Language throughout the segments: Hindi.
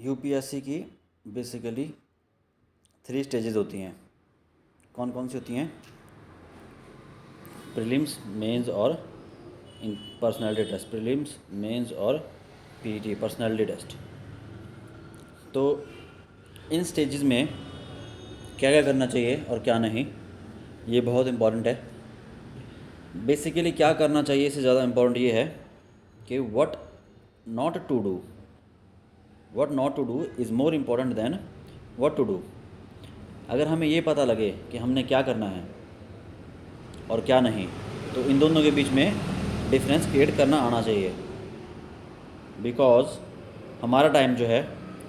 यूपीएससी की बेसिकली 3 स्टेजेस होती हैं। कौन कौन सी होती हैं? प्रीलिम्स, मेंस और पर्सनालिटी टेस्ट। प्रीलिम्स, मेंस और पीटी पर्सनालिटी टेस्ट। तो इन स्टेजेस में क्या क्या करना चाहिए और क्या नहीं, ये बहुत इम्पॉर्टेंट है। बेसिकली क्या करना चाहिए इससे ज़्यादा इम्पॉर्टेंट ये है कि what not to do. What not to do is more important than what to do. अगर हमें ये पता लगे कि हमने क्या करना है और क्या नहीं, तो इन दोनों के बीच में डिफरेंस क्रिएट करना आना चाहिए। बिकॉज हमारा टाइम जो है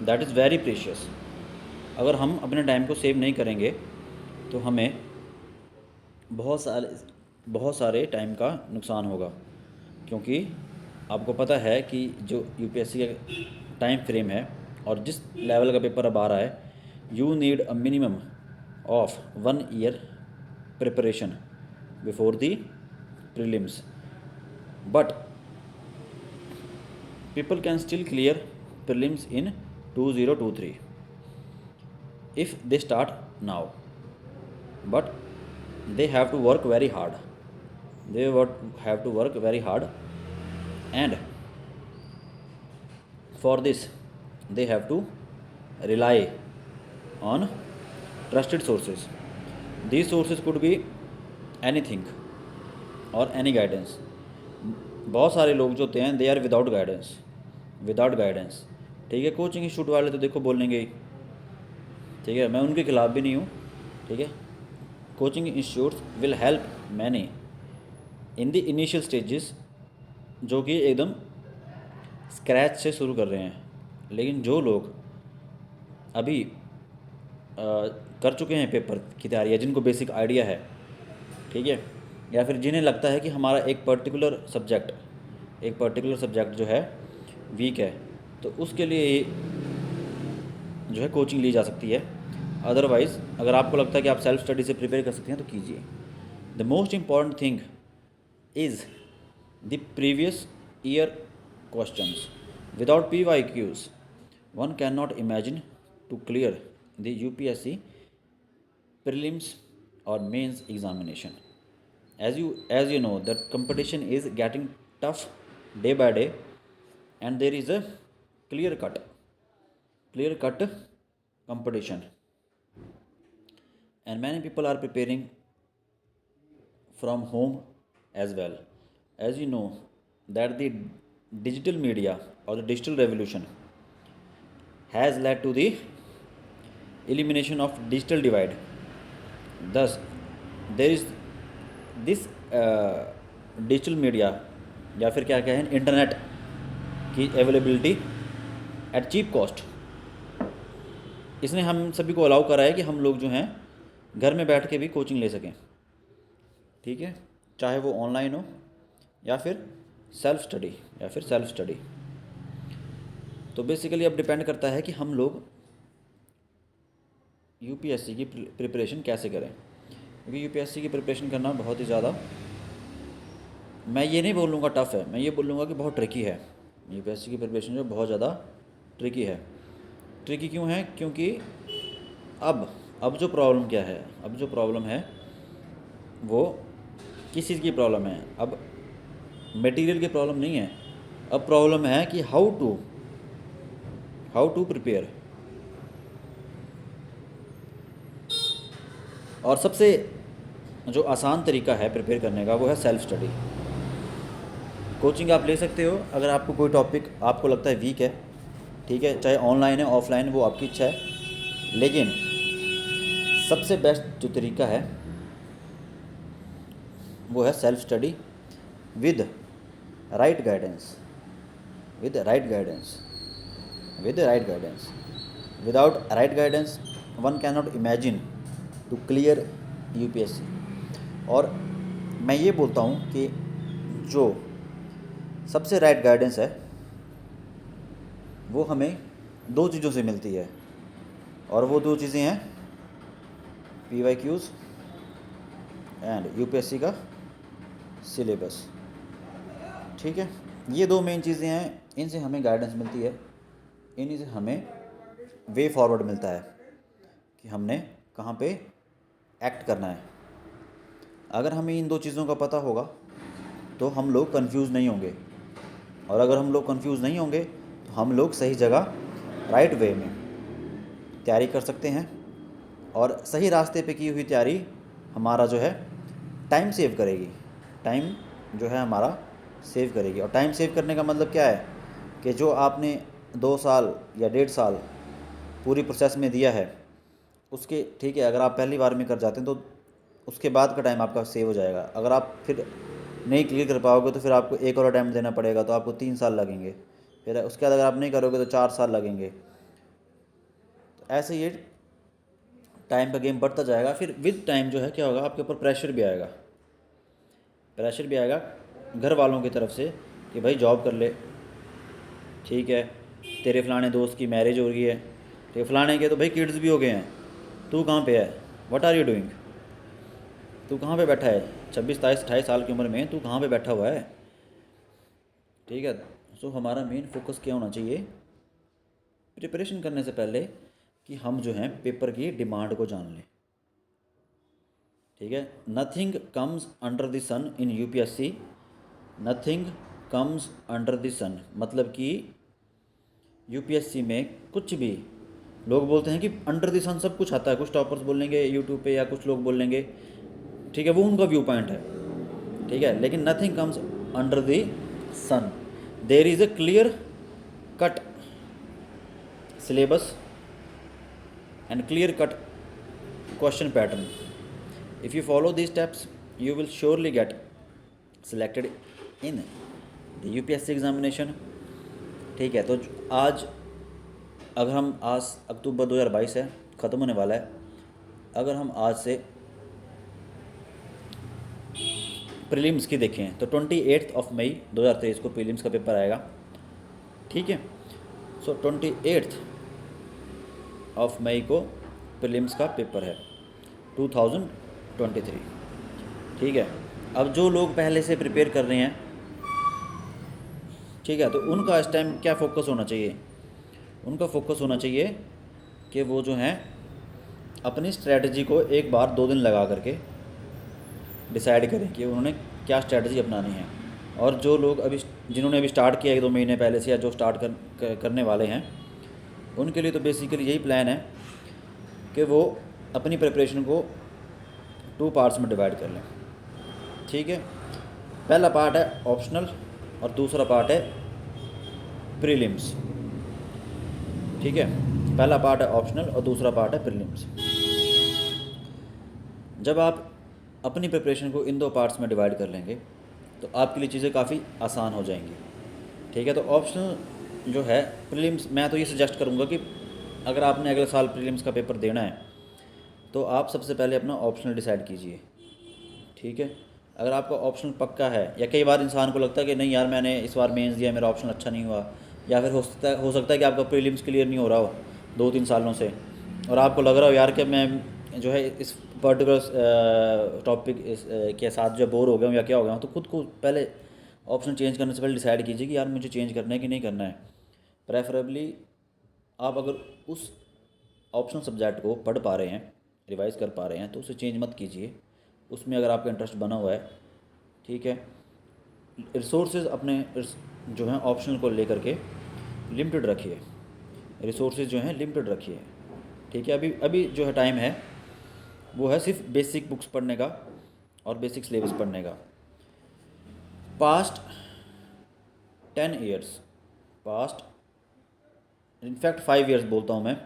दैट इज़ वेरी प्रीशियस। अगर हम अपने टाइम को सेव नहीं करेंगे तो हमें बहुत सारे टाइम का नुकसान होगा। क्योंकि आपको पता है कि जो यूपीएससी का टाइम फ्रेम है और जिस लेवल का पेपर अब आ रहा है, you need a minimum of 1 year preparation before the prelims, but people can still clear prelims in 2023 if they start now, but they have to work very hard. Have to work very hard, and for this they have to rely on trusted sources. These sources could be anything और एनी गाइडेंस। बहुत सारे लोग जो होते हैं दे आर विदाउट गाइडेंस। ठीक है, कोचिंग इंस्टीट्यूट वाले तो देखो बोलेंगे ही, ठीक है, मैं उनके खिलाफ भी नहीं हूँ। ठीक है, coaching institute will help many in the initial stages, जो कि एकदम स्क्रैच से शुरू कर रहे हैं। लेकिन जो लोग अभी कर चुके हैं पेपर की तैयारी, या जिनको बेसिक आइडिया है, ठीक है, या फिर जिन्हें लगता है कि हमारा एक पर्टिकुलर सब्जेक्ट जो है वीक है, तो उसके लिए जो है कोचिंग ली जा सकती है। अदरवाइज़ अगर आपको लगता है कि आप सेल्फ स्टडी से प्रिपेयर कर सकते हैं तो कीजिए। The most important thing is the previous year questions. Without PYQs one cannot imagine to clear the UPSC prelims or mains examination. As you know, the competition is getting tough day by day, and there is a clear cut competition, and many people are preparing from home as well. As you know that the digital media or the digital revolution has led to the elimination of digital divide. Thus there is this digital media या फिर क्या कहें इंटरनेट की अवेलेबिलिटी एट चीप कॉस्ट। इसने हम सभी को अलाउ करा है कि हम लोग जो हैं घर में बैठ के भी कोचिंग ले सकें। ठीक है, चाहे वो ऑनलाइन हो या फिर सेल्फ स्टडी। तो बेसिकली अब डिपेंड करता है कि हम लोग यूपीएससी की प्रिपरेशन कैसे करें। क्योंकि यूपीएससी की प्रिपरेशन करना बहुत ही ज़्यादा, मैं ये नहीं बोलूँगा टफ़ है, मैं ये बोलूँगा कि बहुत ट्रिकी है। यूपीएससी की प्रिपरेशन जो बहुत ज़्यादा ट्रिकी है। ट्रिकी क्यों है? क्योंकि अब जो प्रॉब्लम क्या है, अब जो प्रॉब्लम है वो किस चीज़ की प्रॉब्लम है? अब मटेरियल की प्रॉब्लम नहीं है, अब प्रॉब्लम है कि हाउ टू प्रिपेयर। और सबसे जो आसान तरीका है प्रिपेयर करने का वो है सेल्फ स्टडी। कोचिंग आप ले सकते हो अगर आपको कोई टॉपिक आपको लगता है वीक है, ठीक है, चाहे ऑनलाइन है ऑफलाइन, वो आपकी इच्छा है। लेकिन सबसे बेस्ट जो तरीका है वो है self study with right guidance. Without right guidance one can not imagine to clear UPSC. और मैं ये बोलता हूँ कि जो सबसे राइट गाइडेंस है वो हमें 2 चीज़ों से मिलती है, और वो 2 चीज़ें हैं PYQs एंड यूपीएससी का सिलेबस। ठीक है, ये 2 मेन चीज़ें हैं, इनसे हमें गाइडेंस मिलती है, इन्हीं से हमें वे फॉरवर्ड मिलता है कि हमने कहाँ पे एक्ट करना है। अगर हमें इन दो चीज़ों का पता होगा तो हम लोग कंफ्यूज नहीं होंगे, और अगर हम लोग कंफ्यूज नहीं होंगे तो हम लोग सही जगह राइट वे में तैयारी कर सकते हैं। और सही रास्ते पे की हुई तैयारी हमारा जो है टाइम सेव करेगी, टाइम जो है हमारा सेव करेगी। और टाइम सेव करने का मतलब क्या है कि जो आपने 2 साल या 1.5 साल पूरी प्रोसेस में दिया है उसके, ठीक है, अगर आप पहली बार में कर जाते हैं तो उसके बाद का टाइम आपका सेव हो जाएगा। अगर आप फिर नहीं क्लियर कर पाओगे तो फिर आपको एक और अटैम्प्ट देना पड़ेगा, तो आपको 3 साल लगेंगे। फिर उसके बाद अगर आप नहीं करोगे तो 4 साल लगेंगे। तो ऐसे ये टाइम का गेम बढ़ता जाएगा। फिर विद टाइम जो है क्या होगा, आपके ऊपर प्रेशर भी आएगा, प्रेशर भी आएगा घर वालों की तरफ से कि भाई जॉब कर ले, ठीक है, तेरे फलाने दोस्त की मैरिज हो रही है, तेरे फलाने के तो भाई किड्स भी हो गए हैं, तू कहाँ पे है, व्हाट आर यू डूइंग, तू कहाँ पे बैठा है 26, 27, 28 साल की उम्र में तू कहाँ पे बैठा हुआ है। ठीक है, सो हमारा मेन फोकस क्या होना चाहिए प्रिपरेशन करने से पहले, कि हम जो हैं पेपर की डिमांड को जान लें। ठीक है, nothing comes under the sun in UPSC, nothing comes under the sun मतलब कि यूपीएससी में कुछ भी, लोग बोलते हैं कि अंडर द सन सब कुछ आता है, कुछ टॉपर्स बोलेंगे यूट्यूब पे या कुछ लोग बोलेंगे, ठीक है, वो उनका व्यू पॉइंट है, ठीक है, लेकिन nothing comes under the sun. There is a clear cut syllabus and clear cut question pattern. If you follow these steps you will surely get selected in the UPSC examination। ठीक है, तो आज अगर हम आज अक्टूबर 2022 है, ख़त्म होने वाला है, अगर हम आज से प्रीलिम्स की देखें तो 28 मई 2023 को प्रीलिम्स का पेपर आएगा। ठीक है, सो 28 मई को प्रीलिम्स का पेपर है 2023। ठीक है, अब जो लोग पहले से प्रिपेयर कर रहे हैं, ठीक है, तो उनका इस टाइम क्या फोकस होना चाहिए, उनका फोकस होना चाहिए कि वो जो हैं अपनी स्ट्रैटेजी को एक बार 2 दिन लगा करके डिसाइड करें कि उन्होंने क्या स्ट्रैटेजी अपनानी है। और जो लोग अभी, जिन्होंने अभी स्टार्ट किया 1-2 महीने पहले से, या जो स्टार्ट करने वाले हैं, उनके लिए तो बेसिकली यही प्लान है कि वो अपनी प्रिपरेशन को 2 पार्ट्स में डिवाइड कर लें। ठीक है, पहला पार्ट है ऑप्शनल और दूसरा पार्ट है प्रीलिम्स। ठीक है, पहला पार्ट है ऑप्शनल और दूसरा पार्ट है प्रीलिम्स। जब आप अपनी प्रिपरेशन को इन 2 पार्ट्स में डिवाइड कर लेंगे तो आपके लिए चीज़ें काफ़ी आसान हो जाएंगी। ठीक है, तो ऑप्शनल जो है प्रीलिम्स, मैं तो ये सजेस्ट करूँगा कि अगर आपने अगले साल प्रीलिम्स का पेपर देना है तो आप सबसे पहले अपना ऑप्शनल डिसाइड कीजिए। ठीक है, अगर आपका ऑप्शनल पक्का है, या कई बार इंसान को लगता है कि नहीं यार मैंने इस बार मेंस दिया, मेरा ऑप्शनल अच्छा नहीं हुआ, या फिर हो सकता है कि आपका प्रीलिम्स क्लियर नहीं हो रहा हो 2-3 सालों से, और आपको लग रहा हो यार कि मैं जो है इस पर्टिकुलर टॉपिक के साथ जो बोर हो गया हूँ या क्या हो गया हूँ, तो खुद को पहले ऑप्शन चेंज करने से पहले डिसाइड कीजिए कि यार मुझे चेंज करना है कि नहीं करना है। प्रेफरेबली आप अगर उस ऑप्शनल सब्जेक्ट को पढ़ पा रहे हैं, रिवाइज़ कर पा रहे हैं, तो उसे चेंज मत कीजिए, उसमें अगर आपका इंटरेस्ट बना हुआ है। ठीक है, रिसोर्सेज अपने जो हैं ऑप्शनल को लेकर के लिमिटेड रखिए, रिसोर्सेज जो हैं लिमिटेड रखिए। ठीक है, अभी अभी जो है टाइम है वो है सिर्फ बेसिक बुक्स पढ़ने का और बेसिक सिलेबस पढ़ने का। Past 10 years, past in fact 5 years बोलता हूँ मैं,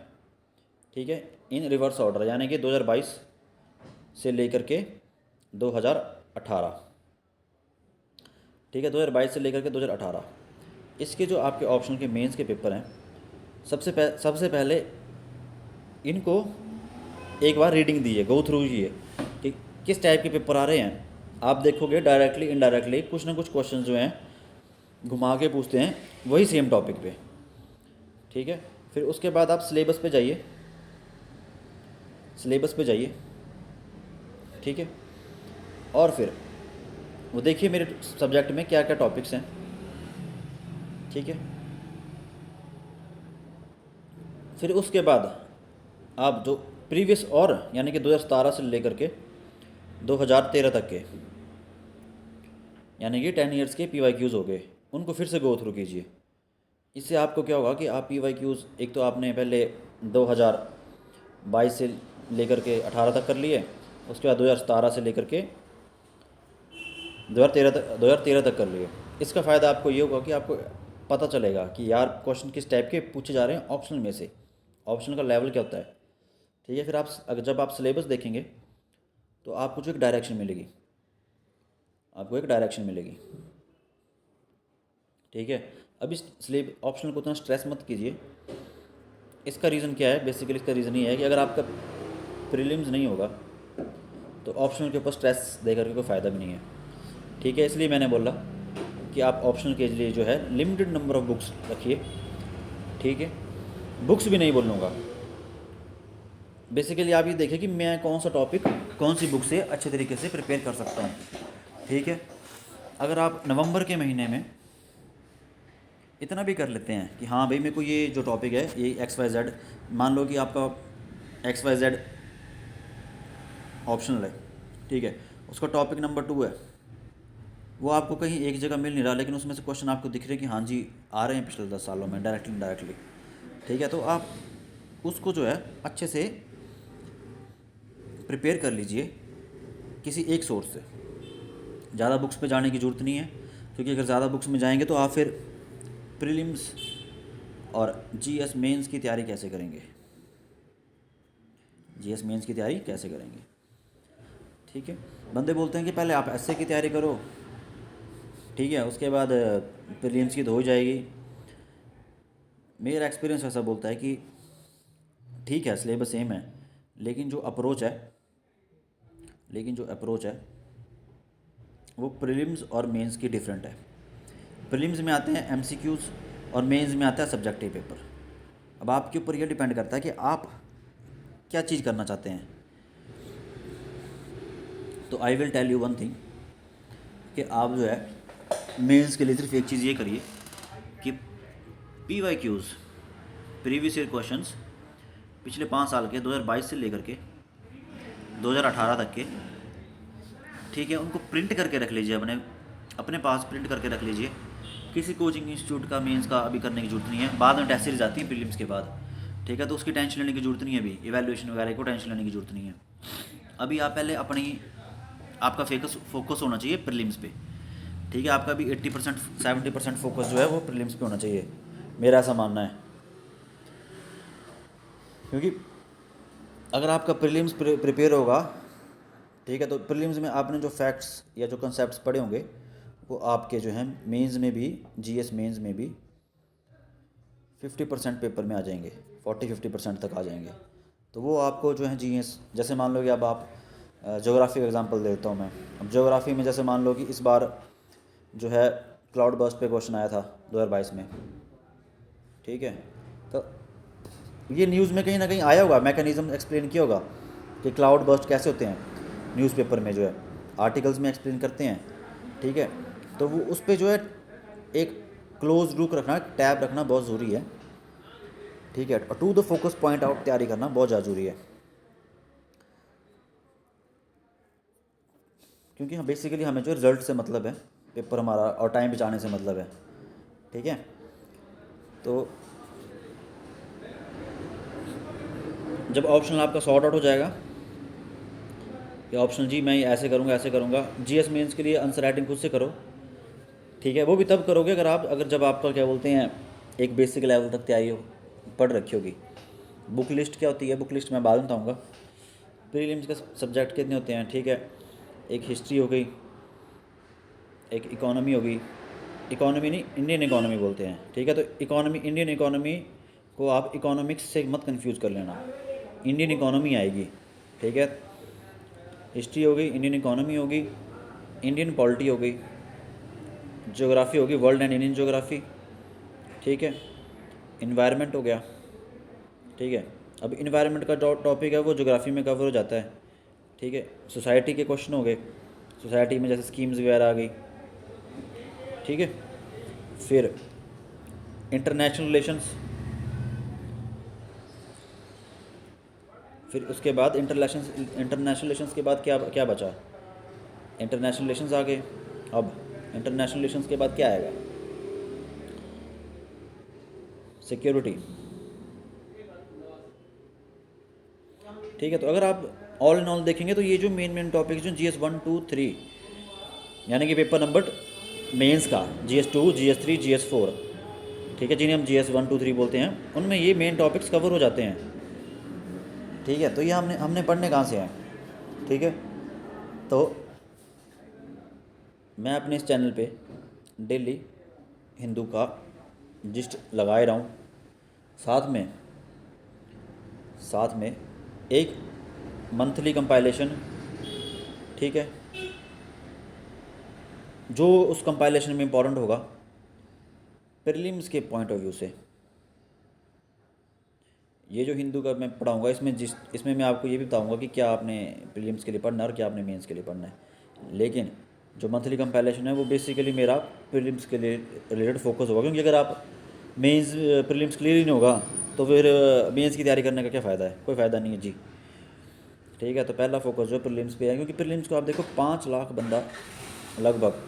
ठीक है, इन रिवर्स ऑर्डर, यानी कि 2022 से लेकर के 2018। ठीक है, 2022 से लेकर के 2018, इसके जो आपके ऑप्शनल के मेंस के पेपर हैं, सबसे पहले इनको एक बार रीडिंग दीजिए, गो थ्रू कीजिए कि किस टाइप के पेपर आ रहे हैं। आप देखोगे डायरेक्टली इनडायरेक्टली कुछ ना कुछ क्वेश्चन जो हैं घुमा के पूछते हैं वही सेम टॉपिक पे। ठीक है, फिर उसके बाद आप सिलेबस पे जाइए, सिलेबस पे जाइए। ठीक है, और फिर वो देखिए मेरे सब्जेक्ट में क्या क्या टॉपिक्स हैं। ठीक है, फिर उसके बाद आप जो प्रीवियस और यानी कि 2017 से लेकर के 2013 तक के यानी कि 10 ईयर्स के PYQs हो गए, उनको फिर से गो थ्रू कीजिए। इससे आपको क्या होगा कि आप PYQs एक तो आपने पहले 2022 से लेकर के 18 तक कर लिए, उसके बाद 2017 से लेकर के 2013 तक कर लिए। इसका फ़ायदा आपको ये होगा कि आपको पता चलेगा कि यार क्वेश्चन किस टाइप के पूछे जा रहे हैं ऑप्शनल में से, ऑप्शनल का लेवल क्या होता है। ठीक है, फिर आप अगर जब आप सिलेबस देखेंगे तो आपको जो एक डायरेक्शन मिलेगी, आपको एक डायरेक्शन मिलेगी। ठीक है, अब इस स्लेब ऑप्शनल को उतना स्ट्रेस मत कीजिए। इसका रीज़न क्या है, बेसिकली इसका रीज़न ये है कि अगर आपका प्रीलिम्स नहीं होगा तो ऑप्शनल के ऊपर स्ट्रेस दे करके कोई फ़ायदा भी नहीं है। ठीक है, इसलिए मैंने बोला कि आप ऑप्शनल के लिए जो है लिमिटेड नंबर ऑफ़ बुक्स रखिए। ठीक है, बुक्स भी नहीं बोलूँगा, बेसिकली आप ये देखिए कि मैं कौन सा टॉपिक कौन सी बुक से अच्छे तरीके से प्रिपेयर कर सकता हूँ। ठीक है, अगर आप नवंबर के महीने में इतना भी कर लेते हैं कि हाँ भाई मेरे को ये जो टॉपिक है ये XYZ, मान लो कि आपका XYZ ऑप्शनल है, ठीक है, उसका टॉपिक नंबर 2 है, वो आपको कहीं एक जगह मिल नहीं रहा, लेकिन उसमें से क्वेश्चन आपको दिख रहे हैं कि हाँ जी आ रहे हैं पिछले 10 सालों में डायरेक्टली इनडायरेक्टली। ठीक है, तो आप उसको जो है अच्छे से प्रिपेयर कर लीजिए किसी एक सोर्स से। ज़्यादा बुक्स पे जाने की ज़रूरत नहीं है, क्योंकि अगर ज़्यादा बुक्स में जाएंगे तो आप फिर प्रीलिम्स और GS मेंस की तैयारी कैसे करेंगे, GS मेंस की तैयारी कैसे करेंगे। ठीक है, बंदे बोलते हैं कि पहले आप ऐसे की तैयारी करो, ठीक है, उसके बाद प्रीलिम्स की तो हो जाएगी। मेरा एक्सपीरियंस ऐसा बोलता है कि ठीक है सिलेबस सेम है, लेकिन जो अप्रोच है वो प्रीलिम्स और मेंस की डिफरेंट है। प्रीलिम्स में आते हैं MCQs और मेंस में आता है सब्जेक्टिव पेपर। अब आपके ऊपर ये डिपेंड करता है कि आप क्या चीज़ करना चाहते हैं। तो I will tell you one thing कि आप जो है मेंस के लिए सिर्फ एक चीज़ ये करिए कि PYQs प्रीवियस ईयर क्वेश्चंस पिछले 5 साल के 2022 से लेकर के 2018 तक के, ठीक है, उनको प्रिंट करके रख लीजिए, अपने पास प्रिंट करके रख लीजिए। किसी कोचिंग इंस्टीट्यूट का मेंस का अभी करने की ज़रूरत नहीं है, बाद में टेस्ट सीरीज आती है प्रीलिम्स के बाद। ठीक है, तो उसकी टेंशन लेने की ज़रूरत नहीं है, अभी इवैल्यूएशन वगैरह को टेंशन लेने की ज़रूरत नहीं है। अभी आप पहले आपका फोकस होना चाहिए प्रीलिम्स पे। ठीक है, आपका भी 80% 70% फोकस जो है वो प्रीलिम्स पे होना चाहिए, मेरा ऐसा मानना है। क्योंकि अगर आपका प्रीलिम्स प्रिपेयर होगा, ठीक है, तो प्रीलिम्स में आपने जो फैक्ट्स या जो कंसेप्ट्स पढ़े होंगे वो आपके जो हैं मेंस में भी, GS मेंस में भी 50% पेपर में आ जाएंगे, 40-50% तक आ जाएंगे। तो वो आपको जो है GS, जैसे मान लो कि अब आप ज्योग्राफी का एग्जांपल देता हूँ मैं। अब ज्योग्राफी में जैसे मान लो कि इस बार जो है क्लाउड बर्स्ट पे क्वेश्चन आया था 2022 में। ठीक है, तो ये न्यूज़ में कहीं ना कहीं आया होगा, मैकेनिज़्म एक्सप्लेन किया होगा कि क्लाउड बर्स्ट कैसे होते हैं, न्यूज़पेपर में जो है आर्टिकल्स में एक्सप्लेन करते हैं। ठीक है, तो वो उस पर जो है एक क्लोज लुक रखना, टैब रखना बहुत ज़रूरी है। ठीक है, और to the focus point out तैयारी करना बहुत ज़्यादा ज़रूरी है, क्योंकि हम बेसिकली हमें जो रिज़ल्ट से मतलब है, पेपर हमारा और टाइम बचाने से मतलब है। ठीक है, तो जब ऑप्शनल आपका सॉर्ट आउट हो जाएगा कि ऑप्शनल जी मैं ऐसे करूँगा ऐसे करूँगा, GS मेंस के लिए आंसर राइटिंग खुद से करो। ठीक है, वो भी तब करोगे अगर जब आपका क्या बोलते हैं एक बेसिक लेवल तक तैयारी पढ़ रखी होगी। बुक लिस्ट क्या होती है, बुक लिस्ट मैं बाद में बताऊँगा। प्रीलिम्स के सब्जेक्ट कितने होते हैं, ठीक है, एक हिस्ट्री हो गई, एक इकोनॉमी हो गई, इकोनॉमी नहीं इंडियन इकोनॉमी बोलते हैं। ठीक है, तो इकोनॉमी, इंडियन इकोनॉमी को आप इकोनॉमिक्स से मत कंफ्यूज कर लेना, इंडियन इकोनॉमी आएगी। ठीक है, हिस्ट्री हो गई, इंडियन इकोनॉमी होगी, इंडियन पॉलिटी हो गई, ज्योग्राफी होगी, वर्ल्ड एंड इंडियन ज्योग्राफी। ठीक है, इन्वायरमेंट हो गया। ठीक है, अब इन्वायरमेंट का जो टॉपिक है वो ज्योग्राफी में कवर हो जाता है। ठीक है, सोसाइटी के क्वेश्चन हो गए, सोसाइटी में जैसे स्कीम्स वगैरह आ गई। ठीक है, फिर इंटरनेशनल रिलेशंस, फिर उसके बाद इंटरनेशनल रिलेशंस के बाद क्या क्या बचा? इंटरनेशनल रिलेशंस आ गए। अब इंटरनेशनल रिलेशंस के बाद क्या आएगा? सिक्योरिटी। ठीक है, तो अगर आप ऑल इन ऑल देखेंगे तो ये जो मेन टॉपिक जो GS 1 2 3 यानी कि पेपर नंबर मेंस का GS 2 GS 3 GS 4, ठीक है, जिन्हें हम GS 1 2 3 बोलते हैं, उनमें ये मेन टॉपिक्स कवर हो जाते हैं। ठीक है, तो ये हमने हमने पढ़ने कहाँ से हैं? ठीक है, तो मैं अपने इस चैनल पे डेली हिंदू का जिस्ट लगाए रहा हूँ, साथ में एक मंथली कंपाइलेशन। ठीक है, जो उस कंपाइलेशन में इम्पोर्टेंट होगा प्रीलिम्स के पॉइंट ऑफ व्यू से। ये जो हिंदू का मैं पढ़ाऊँगा, इसमें मैं आपको ये भी बताऊँगा कि क्या आपने प्रीलिम्स के लिए पढ़ना है और क्या आपने मेंस के लिए पढ़ना है। लेकिन जो मंथली कंपाइलेशन है वो बेसिकली मेरा प्रीलिम्स के लिए रिलेटेड फोकस होगा, क्योंकि अगर आप मेंस प्रीलिम्स क्लियर ही नहीं होगा तो फिर मेंस की तैयारी करने का क्या फ़ायदा है? कोई फ़ायदा नहीं है जी। ठीक है, तो पहला फोकस जो प्रीलिम्स पे है, क्योंकि प्रीलिम्स को आप देखो 5 लाख बंदा लगभग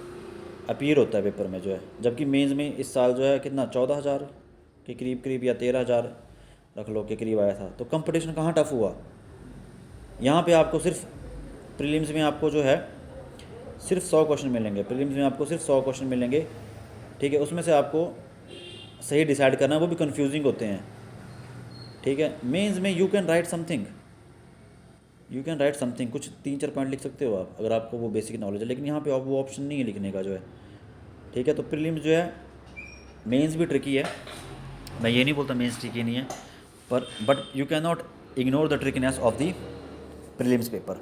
अपीयर होता है पेपर में जो है, जबकि मेंस में इस साल जो है कितना 14,000 के करीब या 13,000 रख लो के करीब आया था। तो कंपटीशन कहाँ टफ हुआ? यहाँ पे आपको सिर्फ प्रीलिम्स में आपको जो है सिर्फ 100 क्वेश्चन मिलेंगे, प्रीलिम्स में आपको सिर्फ 100 क्वेश्चन मिलेंगे। ठीक है, उसमें से आपको सही डिसाइड करना है, वो भी कंफ्यूजिंग होते हैं। ठीक है, मेंस में यू कैन राइट समथिंग, कुछ 3-4 पॉइंट लिख सकते हो आप अगर आपको वो बेसिक नॉलेज है, लेकिन यहाँ पे वो ऑप्शन नहीं है लिखने का जो है। ठीक है, तो प्रीलिम्स जो है, मेंस भी ट्रिकी है, मैं ये नहीं बोलता मेंस ट्रिकी नहीं है, पर but you can not ignore the trickiness of the prelims paper.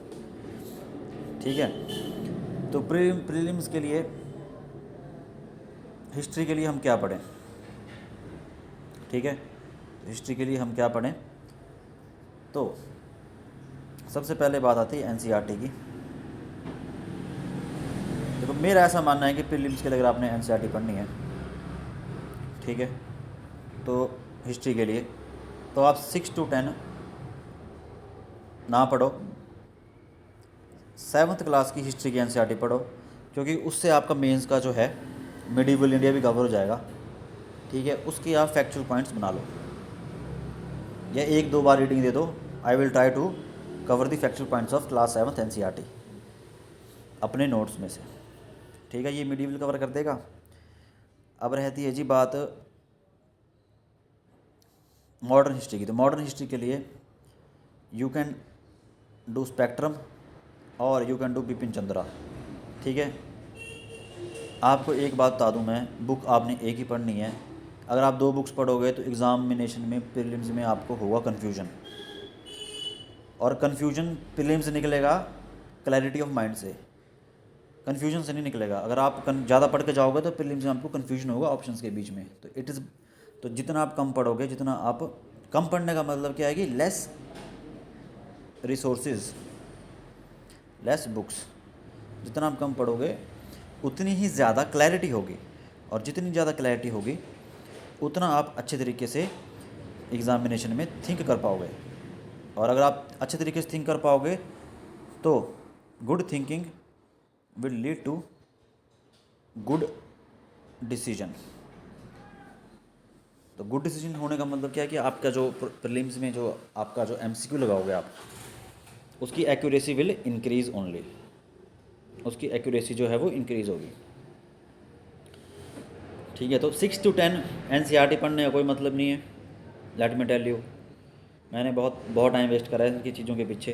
ठीक है, तो प्रीलिम्स के लिए हिस्ट्री के लिए हम क्या पढ़ें? ठीक है, हिस्ट्री के लिए हम क्या पढ़ें? तो सबसे पहले बात आती है NCERT की। देखो, मेरा ऐसा मानना है कि प्रीलिम्स के लिए अगर आपने NCERT पढ़नी है, ठीक है, तो हिस्ट्री के लिए तो आप 6 to 10 ना पढ़ो, 7th क्लास की हिस्ट्री की NCERT पढ़ो, क्योंकि उससे आपका मेंस का जो है मिडीवल इंडिया भी कवर हो जाएगा। ठीक है, उसकी आप फैक्चुअल पॉइंट्स बना लो, या 1-2 बार रीडिंग दे दो। I will try to cover the factual points of class 7th NCERT अपने नोट्स में से। ठीक है, ये मिडीवल कवर कर देगा। अब रहती है जी बात मॉडर्न हिस्ट्री की। तो मॉडर्न हिस्ट्री के लिए यू कैन डू स्पेक्ट्रम और you can do Bipin Chandra. ठीक है, आपको एक बात बता दूं मैं, बुक आपने एक ही पढ़नी है। अगर आप 2 बुक्स पढ़ोगे तो एग्ज़ामिनेशन में प्रीलिम्स में आपको होगा कन्फ्यूजन, और कन्फ्यूजन प्रीलिम्स निकलेगा क्लैरिटी ऑफ माइंड से, कन्फ्यूजन से नहीं निकलेगा। अगर आप ज़्यादा पढ़ के जाओगे तो प्रीलिम्स में आपको कन्फ्यूजन होगा ऑप्शंस के बीच में। तो जितना आप कम पढ़ोगे, जितना आप कम पढ़ने का मतलब क्या है कि लेस रिसोर्सेज, लेस बुक्स। जितना आप कम पढ़ोगे उतनी ही ज़्यादा क्लैरिटी होगी, और जितनी ज़्यादा क्लैरिटी होगी उतना आप अच्छे तरीके से एग्ज़ामिनेशन में थिंक कर पाओगे। और अगर आप अच्छे तरीके से थिंक कर पाओगे तो good thinking will lead to good decision. तो गुड डिसीजन होने का मतलब क्या है कि आपका जो प्रीलिम्स में जो आपका जो MCQ लगाओगे आप, उसकी एक्यूरेसी विल इंक्रीज़ ओनली, उसकी एक्यूरेसी जो है वो इंक्रीज़ होगी। ठीक है, तो 6 to 10 NCERT पढ़ने का कोई मतलब नहीं है। लेट मी टेल यू, मैंने बहुत टाइम वेस्ट करा है इनकी चीज़ों के पीछे।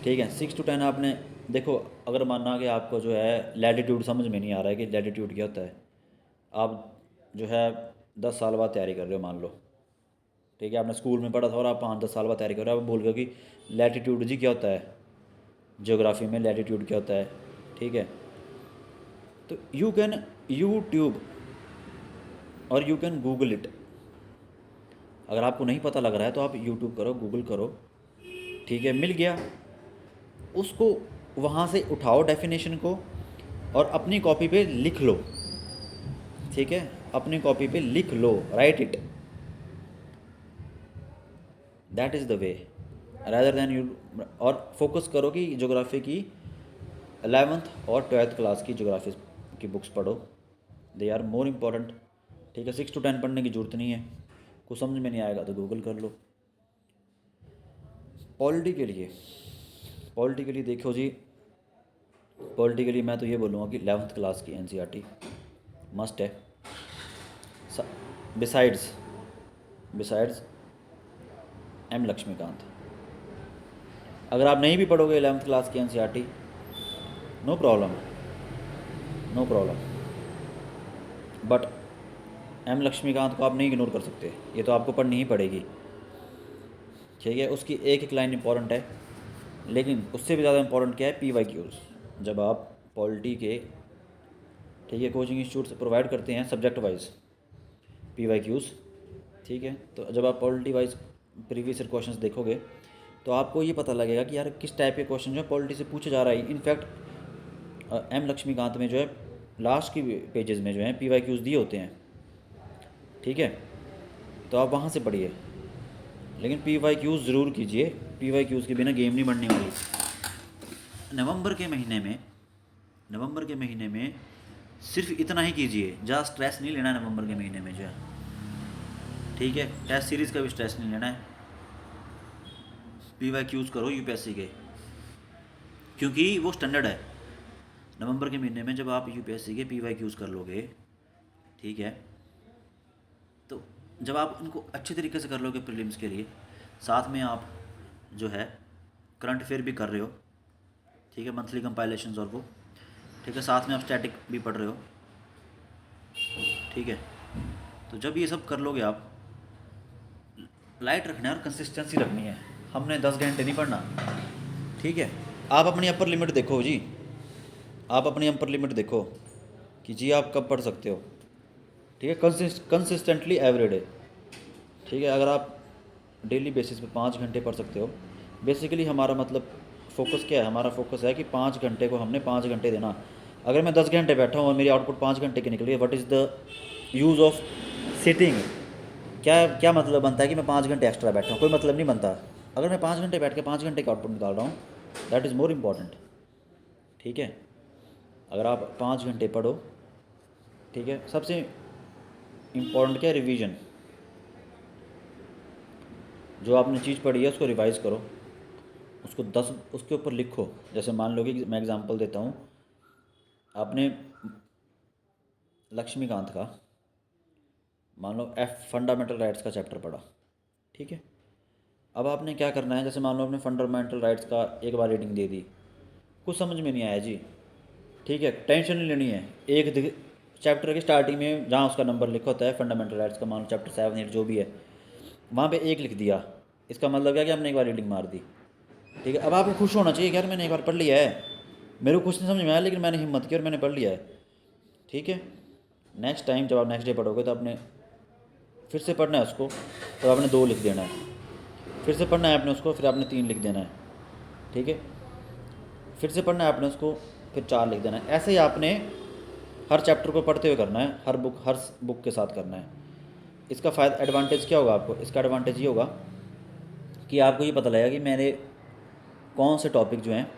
ठीक है, 6 to 10 आपने देखो, अगर मानना कि आपको जो है लैटिट्यूड समझ में नहीं आ रहा है कि लैटिट्यूड क्या होता है, आप जो है 10 साल बाद तैयारी कर रहे हो मान लो। ठीक है, आपने स्कूल में पढ़ा था और आप 5-10 साल बाद तैयारी कर रहे हो, आप बोल रहे हो कि लैटिट्यूड जी क्या होता है, ज्योग्राफी में लैटिट्यूड क्या होता है। ठीक है, तो यू कैन यूट्यूब और यू कैन गूगल इट। अगर आपको नहीं पता लग रहा है तो आप यूट्यूब करो, गूगल करो। ठीक है, मिल गया, उसको वहाँ से उठाओ डेफिनेशन को और अपनी कॉपी पे लिख लो। ठीक है, अपनी कॉपी पे लिख लो, write it, that is the way. Rather than you, और फोकस करो कि ज्योग्राफी की 11th और 12th क्लास की ज्योग्राफी की बुक्स पढ़ो, दे आर मोर इम्पॉर्टेंट। ठीक है, 6 to 10 पढ़ने की ज़रूरत नहीं है, कुछ समझ में नहीं आएगा तो गूगल कर लो। पॉलिटी के लिए देखो जी, पॉलिटी के लिए मैं तो ये बोलूँगा कि 11th क्लास की एनसीईआरटी मस्ट है। बिसाइड्स बिसाइड्स एम लक्ष्मीकांत, अगर आप नहीं भी पढ़ोगे 11th क्लास की NCERT, no problem, no problem, but M Laxmikanth को आप नहीं इग्नोर कर सकते, ये तो आपको पढ़नी ही पड़ेगी। ठीक है, उसकी एक एक लाइन इंपॉर्टेंट है, लेकिन उससे भी ज़्यादा इंपॉर्टेंट क्या है, PYQs। जब आप पॉलिटी के, ठीक है, कोचिंग इंस्टीट्यूट से प्रोवाइड करते हैं सब्जेक्ट वाइज PYQs, ठीक है, तो जब आप polity wise previous year questions देखोगे तो आपको ये पता लगेगा कि यार किस टाइप के क्वेश्चन जो है पॉलिटी से पूछे जा रहा है। इनफैक्ट एम लक्ष्मीकांत में जो है लास्ट की पेजेस में जो है PYQs दिए होते हैं। ठीक है, तो आप वहाँ से पढ़िए, लेकिन PYQs ज़रूर कीजिए, PYQs के बिना गेम नहीं बनने वाली। नवंबर के महीने में सिर्फ इतना ही कीजिए, ज़्यादा स्ट्रेस नहीं लेना है नवंबर के महीने में जो है। ठीक है, टेस्ट सीरीज़ का भी स्ट्रेस नहीं लेना है, PYQs करो यूपीएससी के, क्योंकि वो स्टैंडर्ड है। नवंबर के महीने में जब आप यूपीएससी के PYQs कर लोगे, ठीक है, तो जब आप इनको अच्छे तरीके से कर लोगे प्रीलिम्स के लिए, साथ में आप जो है करंट अफेयर भी कर रहे हो, ठीक है, मंथली कंपाइलेशंस और वो, ठीक है, साथ में आप स्टैटिक भी पढ़ रहे हो, ठीक है, तो जब ये सब कर लोगे आप, लाइट रखना है और कंसिस्टेंसी रखनी है। हमने 10 घंटे नहीं पढ़ना, ठीक है। आप अपनी अपर लिमिट देखो जी, आप अपनी अपर लिमिट देखो कि जी आप कब पढ़ सकते हो, ठीक है, कंसिस्टेंटली एवरीडे। ठीक है, अगर आप डेली बेसिस पे 5 घंटे पढ़ सकते हो, बेसिकली हमारा मतलब फोकस क्या है, हमारा फोकस है कि 5 घंटे को हमने 5 घंटे देना। अगर मैं 10 घंटे बैठा हूँ और मेरी आउटपुट 5 घंटे की निकली है, what is the use of sitting? क्या क्या मतलब बनता है कि मैं 5 घंटे एक्स्ट्रा बैठा हूँ? कोई मतलब नहीं बनता। अगर मैं 5 घंटे बैठ के 5 घंटे का आउटपुट निकाल रहा हूँ, दैट इज़ मोर इम्पॉर्टेंट। ठीक है, अगर आप 5 घंटे पढ़ो, ठीक है, सबसे इम्पॉर्टेंट क्या है, रिवीजन। जो आपने चीज़ पढ़ी है उसको रिवाइज़ करो, उसको 10 उसके ऊपर लिखो। जैसे मान लो कि मैं एग्जांपल देता हूँ, आपने लक्ष्मीकांत का मान लो फंडामेंटल राइट्स का चैप्टर पढ़ा, ठीक है, अब आपने क्या करना है, जैसे मान लो आपने फंडामेंटल राइट्स का एक बार रीडिंग दे दी, कुछ समझ में नहीं आया जी, ठीक है, टेंशन नहीं लेनी है। एक चैप्टर की स्टार्टिंग में जहाँ उसका नंबर लिखा होता है फंडामेंटल राइट्स का, मान लो चैप्टर 7, 8 जो भी है, वहाँ पे 1 लिख दिया, इसका मतलब क्या कि हमने एक बार रीडिंग मार दी। ठीक है, अब आपको खुश होना चाहिए कि यार मैंने एक बार पढ़ लिया है, मेरे को कुछ नहीं समझ में आया लेकिन मैंने हिम्मत की और मैंने पढ़ लिया है। ठीक है, नेक्स्ट टाइम जब आप नेक्स्ट डे पढ़ोगे तो आपने फिर से पढ़ना है उसको, तो आपने 2 लिख देना है, फिर से पढ़ना है आपने उसको, फिर आपने 3 लिख देना है, ठीक है, फिर से पढ़ना है आपने उसको, फिर 4 लिख देना है। ऐसे ही आपने हर चैप्टर को पढ़ते हुए करना है, हर बुक के साथ करना है। इसका फ़ायदा एडवांटेज क्या होगा आपको? इसका एडवांटेज ये होगा कि आपको ये पता लगेगा कि मैंने कौन से टॉपिक जो हैं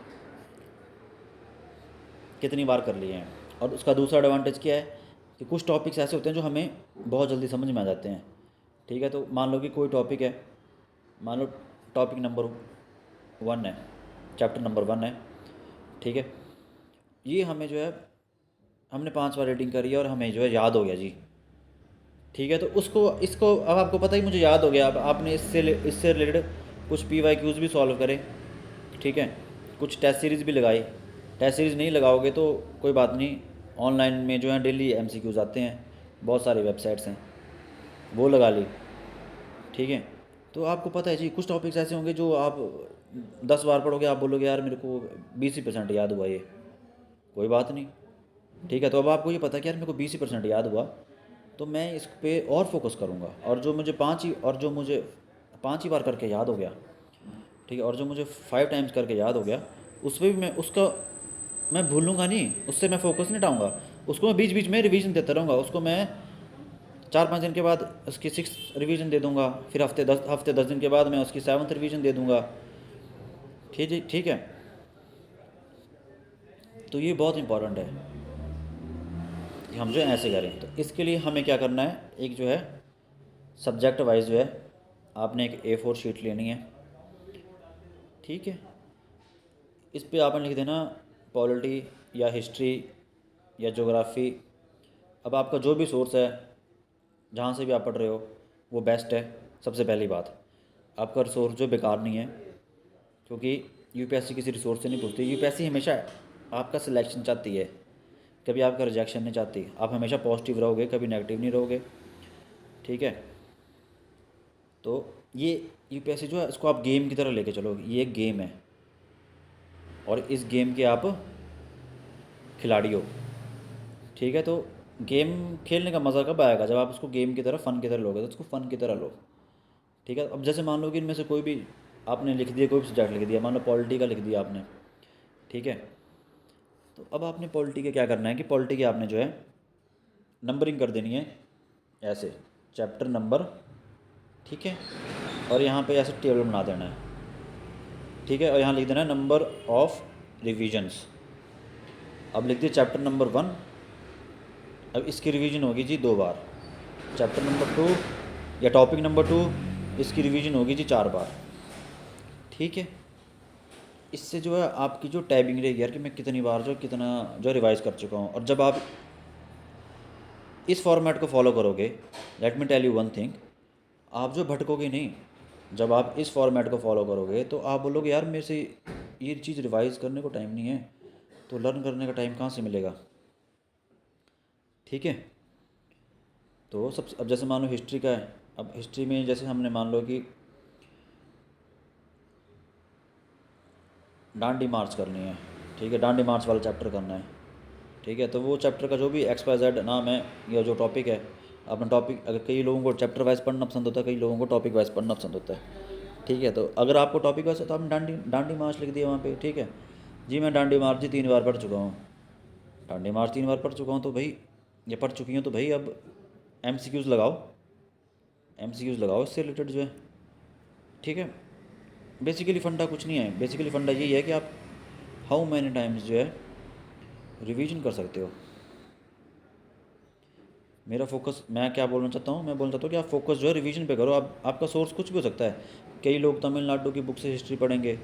कितनी बार कर लिए हैं। और उसका दूसरा एडवांटेज क्या है कि कुछ टॉपिक्स ऐसे होते हैं जो हमें बहुत जल्दी समझ में आ जाते हैं। ठीक है, तो मान लो कि कोई टॉपिक है, मान लो टॉपिक नंबर 1 है, चैप्टर नंबर 1 है, ठीक है, ये हमें जो है हमने 5 बार रीडिंग करी है और हमें जो है याद हो गया जी। ठीक है, तो इसको अब आपको पता ही मुझे याद हो गया, अब आपने इससे रिलेटेड कुछ PYQs भी सॉल्व करे, ठीक है, कुछ टेस्ट सीरीज़ भी लगाई। टेस्ट सीरीज़ नहीं लगाओगे तो कोई बात नहीं, ऑनलाइन में जो है डेली MCQs आते हैं, बहुत सारी वेबसाइट्स हैं, वो लगा ली। ठीक है, तो आपको पता है जी कुछ टॉपिक्स ऐसे होंगे जो आप 10 बार पढ़ोगे, आप बोलोगे यार मेरे को 20% याद हुआ ये, कोई बात नहीं। ठीक है, तो अब आपको ये पता है कि यार मेरे को 20% याद हुआ, तो मैं इस पे और फोकस करूँगा, और जो मुझे 5 ही बार करके याद हो गया, ठीक है, और जो मुझे 5 टाइम्स करके याद हो गया, उस पर भी मैं भूलूंगा नहीं, उससे मैं फोकस नहीं हटाऊँगा, उसको मैं बीच बीच में रिवीजन देता रहूँगा, उसको मैं 4-5 दिन के बाद उसकी 6th रिवीजन दे दूँगा, फिर हफ्ते 10 दिन के बाद मैं उसकी 7th रिवीजन दे दूँगा, ठीक है। तो ये बहुत इंपॉर्टेंट है कि हम जो है ऐसे करें। तो इसके लिए हमें क्या करना है, एक जो है सब्जेक्ट वाइज जो है आपने एक A4 शीट लेनी है, ठीक है। इस पे आपने लिख देना पॉलिटी या हिस्ट्री या ज्योग्राफी। अब आपका जो भी सोर्स है, जहाँ से भी आप पढ़ रहे हो, वो बेस्ट है। सबसे पहली बात, आपका रिसोर्स जो बेकार नहीं है, क्योंकि यूपीएससी किसी रिसोर्स से नहीं पूछती। यूपीएससी हमेशा आपका सिलेक्शन चाहती है, कभी आपका रिजेक्शन नहीं चाहती। आप हमेशा पॉजिटिव रहोगे, कभी नेगेटिव नहीं रहोगे, ठीक है। तो ये यूपीएससी जो है, इसको आप गेम की तरह लेके चलो। ये एक गेम है और इस गेम के आप खिलाड़ी हो, ठीक है। तो गेम खेलने का मज़ा कब आएगा, जब आप उसको गेम की तरह, फ़न की तरह लोगे। तो उसको फ़न की तरह लो, ठीक है। अब जैसे मान लो कि इनमें से कोई भी आपने लिख दिया, कोई भी सब्जेक्ट लिख दिया, मान लो पॉलिटी का लिख दिया आपने, ठीक है। तो अब आपने पॉलिटी का क्या करना है कि पॉलिटी की आपने जो है नंबरिंग कर देनी है ऐसे, चैप्टर नंबर, ठीक है। और यहाँ पे ऐसे टेबल बना देना है, ठीक है। और यहाँ लिख देना है नंबर ऑफ रिविजन्स। अब लिख दिए चैप्टर नंबर 1, अब इसकी रिवीजन होगी जी 2 बार। चैप्टर नंबर 2 या टॉपिक नंबर 2, इसकी रिवीजन होगी जी 4 बार, ठीक है। इससे जो है आपकी जो टैबिंग रहेगी यार कि मैं कितनी बार जो कितना जो रिवाइज़ कर चुका हूँ। और जब आप इस फॉर्मेट को फॉलो करोगे, let me tell you one thing, आप जो भटकोगे नहीं। जब आप इस फॉर्मेट को फॉलो करोगे तो आप बोलोगे यार मेरे से ये चीज़ रिवाइज़ करने को टाइम नहीं है, तो लर्न करने का टाइम कहाँ से मिलेगा, ठीक है। तो सब, अब जैसे मान लो हिस्ट्री का है, अब हिस्ट्री में जैसे हमने मान लो कि डांडी मार्च करनी है, ठीक है। डांडी मार्च वाला चैप्टर करना है, ठीक है। तो वो चैप्टर का जो भी XYZ नाम है या जो टॉपिक है, अपना टॉपिक, अगर कई लोगों को चैप्टर वाइज पढ़ना पसंद होता है, कई लोगों को टॉपिक वाइज पढ़ना पसंद होता है, ठीक है। तो अगर आपको टॉपिक वाइज है तो आपने डांडी मार्च लिख दिया वहाँ पे, ठीक है जी। मैं डांडी मार्च जी 3 बार पढ़ चुका हूँ, डांडी मार्च 3 बार पढ़ चुका हूँ, तो भाई ये पढ़ चुकी हूँ, तो भाई अब MCQs लगाओ, MCQs लगाओ इससे रिलेटेड जो है, ठीक है। बेसिकली फ़ंडा कुछ नहीं है, बेसिकली फ़ंडा यही है कि आप हाउ मैनी टाइम्स जो है रिवीजन कर सकते हो। मेरा फोकस, मैं क्या बोलना चाहता हूँ, मैं बोलना चाहता हूँ कि आप फोकस जो है रिवीजन पे करो। आप, आपका सोर्स कुछ भी हो सकता है। कई लोग तमिलनाडु की बुक से हिस्ट्री पढ़ेंगे,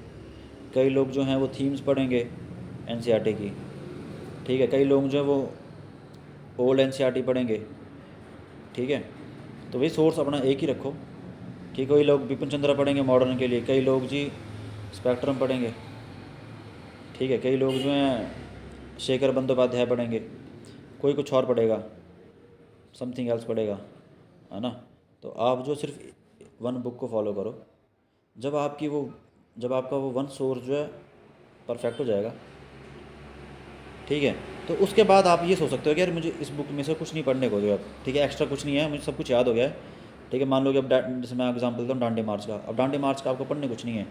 कई लोग जो हैं वो थीम्स पढ़ेंगे NCERT की, ठीक है। कई लोग जो है वो ओल्ड NCERT पढ़ेंगे, ठीक है। तो वही सोर्स अपना एक ही रखो, कि कोई लोग बिपिन चंद्रा पढ़ेंगे मॉडर्न के लिए, कई लोग जी स्पेक्ट्रम पढ़ेंगे, ठीक है। कई लोग जो हैं शेखर बंदोपाध्याय पढ़ेंगे, कोई कुछ और पढ़ेगा, समथिंग एल्स पढ़ेगा, है ना। तो आप जो सिर्फ वन बुक को फॉलो करो। जब आपकी वो, जब आपका वो वन सोर्स जो है परफेक्ट हो जाएगा, ठीक है, तो उसके बाद आप ये सोच सकते हो कि यार मुझे इस बुक में से कुछ नहीं पढ़ने को जो अब, ठीक है, एक्स्ट्रा कुछ नहीं है, मुझे सब कुछ याद हो गया है, ठीक है। मान लो कि अब जैसे मैं एग्जाम्पल देता हूँ डांडी मार्च का, अब डांडी मार्च का आपको पढ़ने कुछ नहीं है,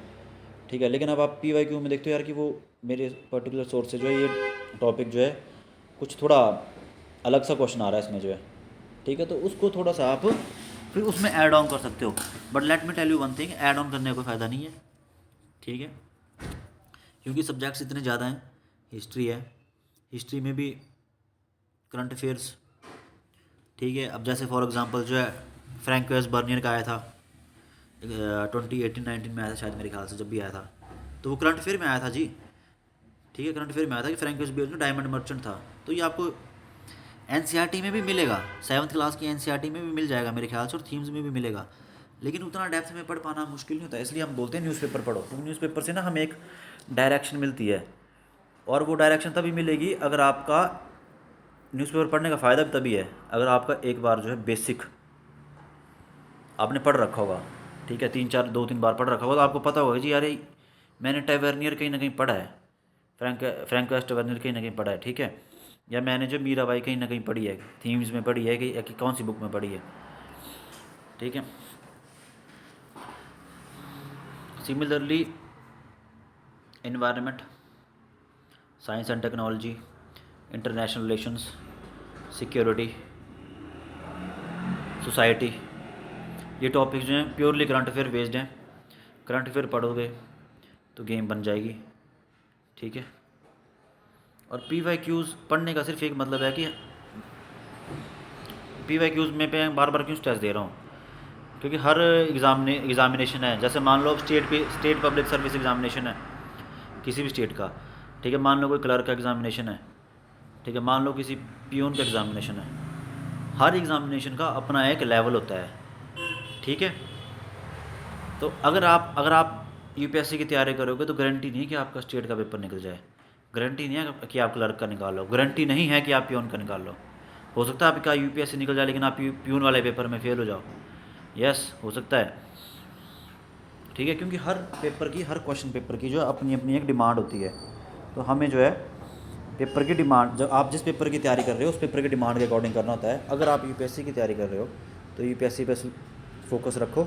ठीक है। लेकिन अब आप PYQ में देखते हो यार कि वो मेरे पर्टिकुलर सोर्स से जो है ये टॉपिक जो है कुछ थोड़ा अलग सा क्वेश्चन आ रहा है इसमें जो है, ठीक है। तो उसको थोड़ा सा आप फिर उसमें ऐड ऑन कर सकते हो। But let me tell you one thing, add on करने का कोई फ़ायदा नहीं है, ठीक है, क्योंकि सब्जेक्ट्स इतने ज़्यादा हैं। हिस्ट्री है, हिस्ट्री में भी करंट अफेयर्स, ठीक है। अब जैसे फॉर एग्जांपल जो है फ्रैंकोइस बर्नियर का आया था 2018-19 में आया था शायद, मेरे ख्याल से जब भी आया था, तो वो करंट अफेयर में आया था जी, ठीक है। करंट अफेयर में आया था कि फ्रैंकोइस बर्नियर डायमंड मर्चेंट था। तो ये आपको NCERT में भी मिलेगा, 7th क्लास की NCERT में भी मिल जाएगा मेरे ख्याल से, और थीम्स में भी मिलेगा। लेकिन उतना डेप्थ में पढ़ पाना मुश्किल नहीं होता, इसलिए हम बोलते हैं न्यूज़पेपर पढ़ो, क्योंकि न्यूज़पेपर से ना हमें एक डायरेक्शन मिलती है। और वो डायरेक्शन तभी मिलेगी अगर आपका न्यूज़पेपर पढ़ने का फ़ायदा भी तभी है अगर आपका एक बार जो है बेसिक आपने पढ़ रखा होगा, ठीक है। 2-3 बार पढ़ रखा होगा, तो आपको पता होगा जी यार मैंने टाइवर्नियर कहीं ना कहीं पढ़ा है, फ्रैंकोइस टाइवर्नियर कहीं ना कहीं पढ़ा है, ठीक है। या मैंने जो मीराबाई कहीं ना कहीं पढ़ी है, थीम्स में पढ़ी है कि कौन सी बुक में पढ़ी है, ठीक है। Similarly environment, science and technology, international relations, security, society, ये टॉपिक्स जो हैं प्योरली करंट अफेयर बेस्ड हैं। करंट अफेयर पढ़ोगे तो गेम बन जाएगी। ठीक है। और PYQs पढ़ने का सिर्फ एक मतलब है कि PYQs में पे बार बार क्यों स्ट्रेस दे रहा हूँ, क्योंकि हर एग्ज़ामिनेशन है। जैसे मान लो स्टेट पब्लिक सर्विस एग्ज़ामिनेशन है किसी भी स्टेट का, ठीक है। मान लो कोई क्लर्क का एग्ज़ामिनेशन है, ठीक है। मान लो किसी पियून का एग्ज़ामिनेशन है। हर एग्ज़ामिनेशन का अपना एक लेवल होता है, ठीक है। तो अगर आप UPSC की तैयारी करोगे तो गारंटी नहीं है कि आपका स्टेट का पेपर निकल जाए, गारंटी नहीं है कि आप क्लर्क का निकाल लो, गारंटी नहीं है कि आप पियून का निकाल लो। हो सकता है आपका UPSC निकल जाए लेकिन आप पियून वाले पेपर में फेल हो जाओ। यस, हो सकता है, ठीक है। क्योंकि हर पेपर की, हर क्वेश्चन पेपर की जो है अपनी अपनी एक डिमांड होती है। तो हमें जो है पेपर की डिमांड, जब आप जिस पेपर की तैयारी कर रहे हो उस पेपर की डिमांड के अकॉर्डिंग करना होता है। अगर आप UPSC की तैयारी कर रहे हो तो UPSC पे फोकस रखो,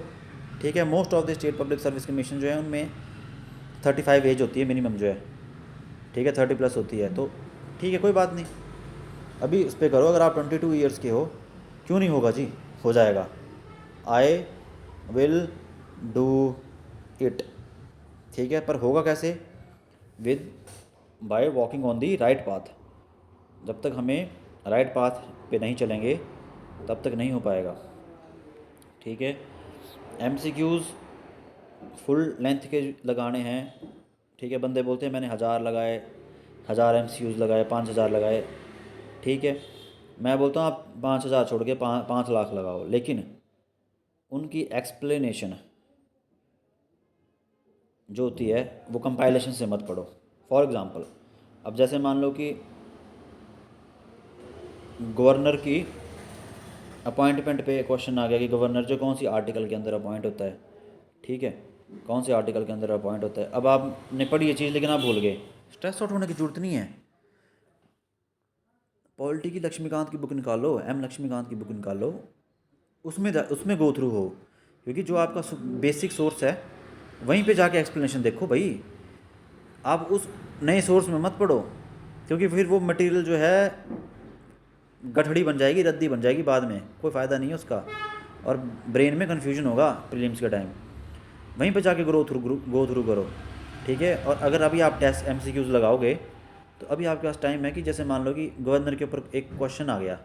ठीक है। Most of the state public service commission जो है उनमें 35 एज होती है मिनिमम जो है, ठीक है। 30+ होती है, तो ठीक है, कोई बात नहीं। अभी इस पर करो। अगर आप 22 ईयर्स के हो, क्यों नहीं होगा जी, हो जाएगा। आई विल डू इट, ठीक है। पर होगा कैसे? With by walking on the right path. जब तक हमें राइट पाथ पे नहीं चलेंगे तब तक नहीं हो पाएगा, ठीक है। MCQs फुल लेंथ के लगाने हैं, ठीक है। बंदे बोलते हैं मैंने 1000 लगाए, 1000 MCQs लगाए, 5000 लगाए, ठीक है। मैं बोलता हूँ आप 5000 छोड़ के 5 लाख लगाओ, लेकिन उनकी एक्सप्लेनेशन जो होती है वो कंपाइलेशन से मत पढ़ो। फॉर एग्ज़ाम्पल, अब जैसे मान लो कि गवर्नर की अपॉइंटमेंट पे क्वेश्चन आ गया कि गवर्नर जो कौन सी आर्टिकल के अंदर अपॉइंट होता है, ठीक है, कौन से आर्टिकल के अंदर अपॉइंट होता है। अब आपने पढ़ी ये चीज़ लेकिन आप भूल गए, स्ट्रेस आउट होने की जरूरत नहीं है। पॉलिटी की लक्ष्मीकांत की बुक निकालो, लक्ष्मीकांत की बुक निकालो, उसमें गो थ्रू हो, क्योंकि जो आपका बेसिक सोर्स है वहीं पे जाके एक्सप्लेनेशन देखो भाई। आप उस नए सोर्स में मत पढ़ो, क्योंकि फिर वो मटेरियल जो है गठड़ी बन जाएगी, रद्दी बन जाएगी, बाद में कोई फ़ायदा नहीं है उसका, और ब्रेन में कन्फ्यूजन होगा प्रीलिम्स के टाइम। वहीं पे जाके गो थ्रू करो, ठीक है। और अगर अभी आप टेस्ट MCQs लगाओगे तो अभी आपके पास टाइम है कि जैसे मान लो कि गवर्नर के ऊपर एक क्वेश्चन आ गया,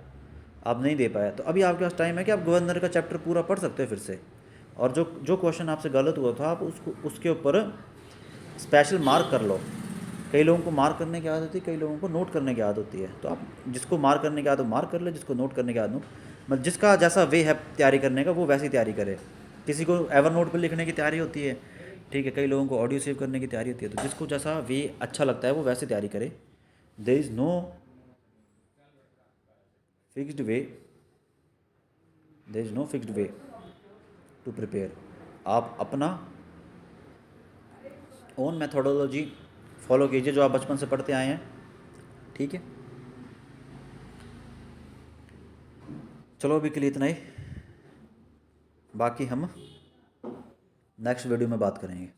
आप नहीं दे पाया, तो अभी आपके पास टाइम है कि आप गवर्नर का चैप्टर पूरा पढ़ सकते हो फिर से। और जो जो क्वेश्चन आपसे गलत हुआ था आप उसके ऊपर स्पेशल मार्क कर लो। कई लोगों को मार्क करने की आदत होती है, कई लोगों को नोट करने की आदत होती है। तो आप जिसको मार्क करने की आदत मार्क कर ले, जिसको नोट करने की आदत नोट, मतलब जिसका जैसा वे है तैयारी करने का वो वैसी तैयारी करे। किसी को एवर नोट पर लिखने की तैयारी होती है, ठीक है। कई लोगों को ऑडियो सेव करने की तैयारी होती है। तो जिसको जैसा वे अच्छा लगता है वो वैसे तैयारी करे। There is no fixed way, there is no fixed way to prepare. आप अपना ओन मेथोडोलॉजी फॉलो कीजिए जो आप बचपन से पढ़ते आए हैं, ठीक है। चलो अभी के लिए इतना ही, बाकी हम नेक्स्ट वीडियो में बात करेंगे।